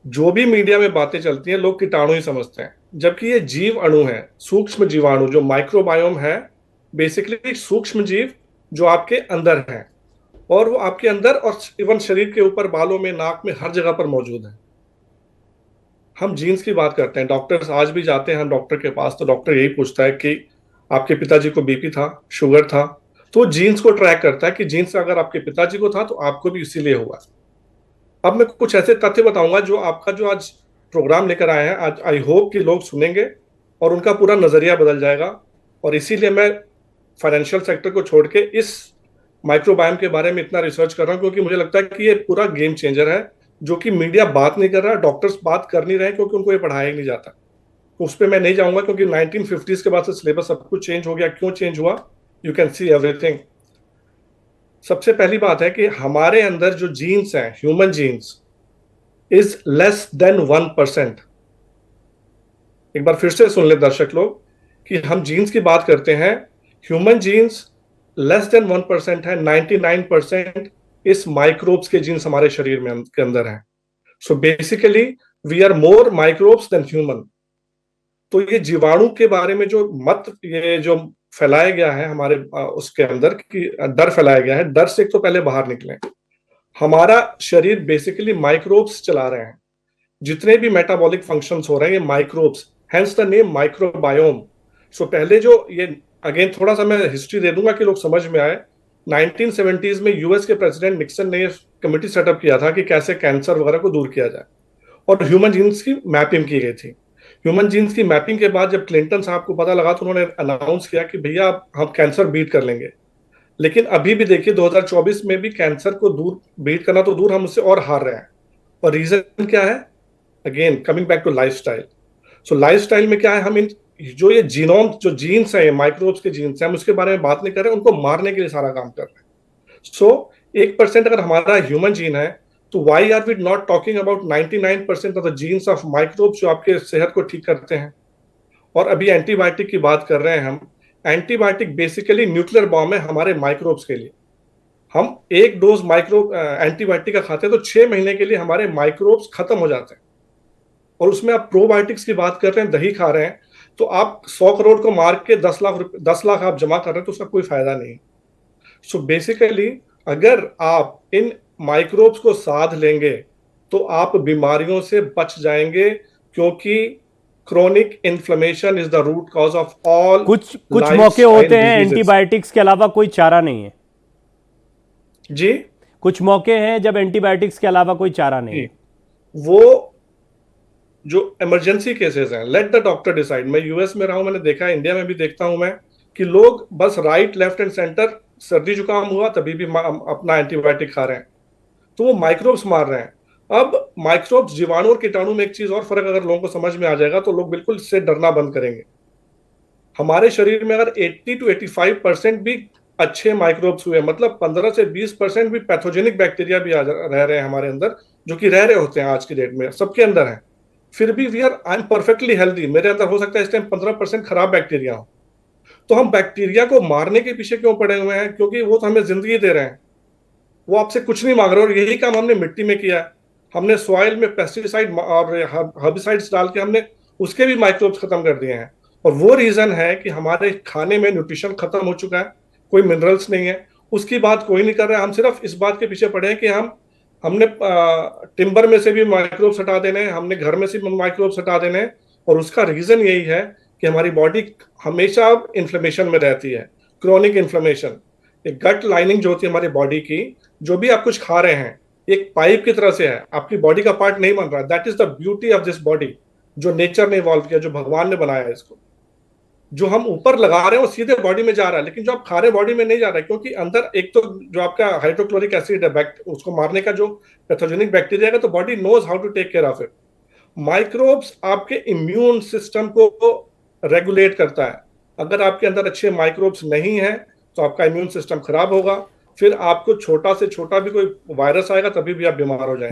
जो भी मीडिया में बातें चलती हैं लोग कीटाणु ही समझते हैं, जबकि ये जीव अणु है, सूक्ष्म जीवाणु जो माइक्रोबायोम है। बेसिकली एक सूक्ष्म जीव जो आपके अंदर है, और वो आपके अंदर और इवन शरीर के ऊपर, बालों में, नाक में, हर जगह पर मौजूद है। हम जीन्स की बात करते हैं, डॉक्टर्स आज भी जाते हैं हम डॉक्टर के पास, तो डॉक्टर यही पूछता है कि आपके पिताजी को बीपी था, शुगर था, तो जीन्स को ट्रैक करता है कि जीन्स अगर आपके पिताजी को था तो आपको भी इसीलिए हुआ। अब मैं कुछ ऐसे तथ्य बताऊंगा जो आपका जो आज प्रोग्राम लेकर आए हैं, आज आई होप कि लोग सुनेंगे और उनका पूरा नजरिया बदल जाएगा। और इसीलिए मैं फाइनेंशियल सेक्टर को छोड़ के इस माइक्रोबायोम के बारे में इतना रिसर्च कर रहा हूं, क्योंकि मुझे लगता है कि ये पूरा गेम चेंजर है, जो कि मीडिया बात नहीं कर रहा, डॉक्टर्स बात कर नहीं रहे, क्योंकि उनको ये पढ़ाया ही नहीं जाता। तो उस पर मैं नहीं जाऊंगा, क्योंकि 1950s के बाद से सिलेबस सब कुछ चेंज हो गया। क्यों चेंज हुआ? You can see everything. सबसे पहली बात है कि हमारे अंदर जो जीन्स हैं, human genes, is less than 1%। एक बार फिर से सुन ले दर्शक लोग, कि हम जीन्स की बात करते हैं, ह्यूमन जीन्स लेस देन 1% है, 99% इस माइक्रोब्स के जीन्स हमारे शरीर में के अंदर है। So basically we are more microbes than human. तो ये जीवाणु के बारे में जो मत, ये जो फैलाया गया है हमारे उसके अंदर, कि डर फैलाया गया है, डर से एक तो पहले बाहर निकलें। हमारा शरीर बेसिकली माइक्रोब्स चला रहे हैं, जितने भी मेटाबॉलिक फंक्शंस हो रहे हैं ये microbes, hence the name microbiome. So पहले जो ये, अगेन थोड़ा सा मैं हिस्ट्री दे दूंगा कि लोग समझ में आए। 1970s में यूएस के प्रेसिडेंट निक्सन ने कमेटी सेटअप किया था कि कैसे कैंसर वगैरह को दूर किया जाए, और ह्यूमन जीन्स की मैपिंग की गई थी। ह्यूमन जीन्स की मैपिंग के बाद जब क्लिंटन साहब को पता लगा, तो उन्होंने अनाउंस किया कि भैया हम कैंसर बीट कर लेंगे। लेकिन अभी भी देखिए 2024 में भी कैंसर को दूर, बीट करना तो दूर, हम उससे और हार रहे हैं। और रीजन क्या है? Again coming back to lifestyle. So lifestyle में क्या है, हम इन जो ये जीनोम, जो जीन्स है, माइक्रोब्स के जीन्स हैं, हम उसके बारे में बात नहीं कर रहे हैं, उनको मारने के लिए सारा काम कर रहे हैं। सो 1% अगर हमारा ह्यूमन जीन है, तो why are we not talking about 99% of the genes of microbes जो आपके सेहत को ठीक करते हैं? और अभी एंटीबायोटिक की बात कर रहे हैं हम। एंटीबायोटिक बेसिकली न्यूक्लियर बॉम्ब है हमारे माइक्रोब्स के लिए। हम एक डोज माइक्रो एंटीबायोटिक का खाते हैं तो 6 महीने के लिए हमारे माइक्रोब्स खत्म हो जाते हैं। और उसमें आप प्रोबायोटिक्स की बात कर रहे हैं, दही खा रहे हैं, तो आप 100 करोड़ को मार के 10 लाख आप जमा कर रहे हैं, तो उसका कोई फायदा नहीं। सो बेसिकली अगर आप इन माइक्रोब्स को साध लेंगे तो आप बीमारियों से बच जाएंगे, क्योंकि chronic inflammation is the root cause of all कुछ कुछ मौके लाइफस्टाइल होते हैं डिजीजेस। एंटीबायोटिक्स के अलावा कोई चारा नहीं है। जी कुछ मौके हैं जब एंटीबायोटिक्स के अलावा कोई चारा नहीं जी। है। वो जो इमरजेंसी केसेस हैं, लेट द डॉक्टर डिसाइड। मैं यूएस में रहा हूं, मैंने देखा है, इंडिया में भी देखता हूं मैं, कि लोग बस राइट, लेफ्ट एंड सेंटर, सर्दी जुकाम हुआ तभी भी अपना एंटीबायोटिक खा रहे हैं, तो वो माइक्रोब्स मार रहे हैं। अब माइक्रोब्स, जीवाणु और कीटाणु में एक चीज और फर्क अगर लोगों को समझ में आ जाएगा, तो लोग बिल्कुल इससे डरना बंद करेंगे। हमारे शरीर में अगर 80 to 85% भी अच्छे माइक्रोब्स हुए, मतलब 15 से 20% भी पैथोजेनिक बैक्टीरिया भी रह रहे हैं हमारे अंदर, जो कि रह रहे होते हैं आज की डेट में, सबके अंदर है, फिर भी we are, I am perfectly healthy, मेरे अंदर हो सकता है इस टाइम 15% खराब बैक्टीरिया हो। तो हम बैक्टीरिया को मारने के पीछे क्यों पड़े हुए हैं? क्योंकि वो तो हमें जिंदगी दे रहे हैं, वो आपसे कुछ नहीं मांग रहे। और यही काम हमने मिट्टी में किया है, हमने सॉइल में पेस्टिसाइड और हर्बिसाइड्स डाल के हमने उसके भी माइक्रोब्स खत्म कर दिए हैं। और वो रीजन है कि हमारे खाने में न्यूट्रिशन खत्म हो चुका है, कोई मिनरल्स नहीं है। उसकी बात कोई नहीं कर रहा है, हम सिर्फ इस बात के पीछे पड़े हैं कि हमने टिम्बर में से भी माइक्रोब्स हटा देने हैं, हमने घर में से भी माइक्रोब्स हटा देने हैं। और उसका रीजन यही है कि हमारी बॉडी हमेशा इन्फ्लेमेशन में रहती है, क्रोनिक इन्फ्लेमेशन। एक गट लाइनिंग जो होती है हमारी बॉडी की, जो भी आप कुछ खा रहे हैं, एक पाइप की तरह से है, आपकी बॉडी का पार्ट नहीं बन रहा। That is the beauty of this body, जो नेचर ने इवॉल्व किया, जो भगवान ने बनाया है इसको। जो हम ऊपर लगा रहे हैं वो सीधे बॉडी में जा रहा है, लेकिन जो आप खा रहे हैं बॉडी में नहीं जा रहा है, क्योंकि अंदर एक तो जो आपका हाइड्रोक्लोरिक एसिड है, उसको मारने का जो पैथोजेनिक बैक्टीरिया है, तो body knows how to take care of it. Microbes आपके इम्यून सिस्टम को रेगुलेट करता है। अगर आपके अंदर अच्छे माइक्रोब्स नहीं है तो आपका इम्यून सिस्टम खराब होगा, फिर आपको छोटा से छोटा भी कोई वायरस आएगा तभी भी आप बीमार हो जाएंगे।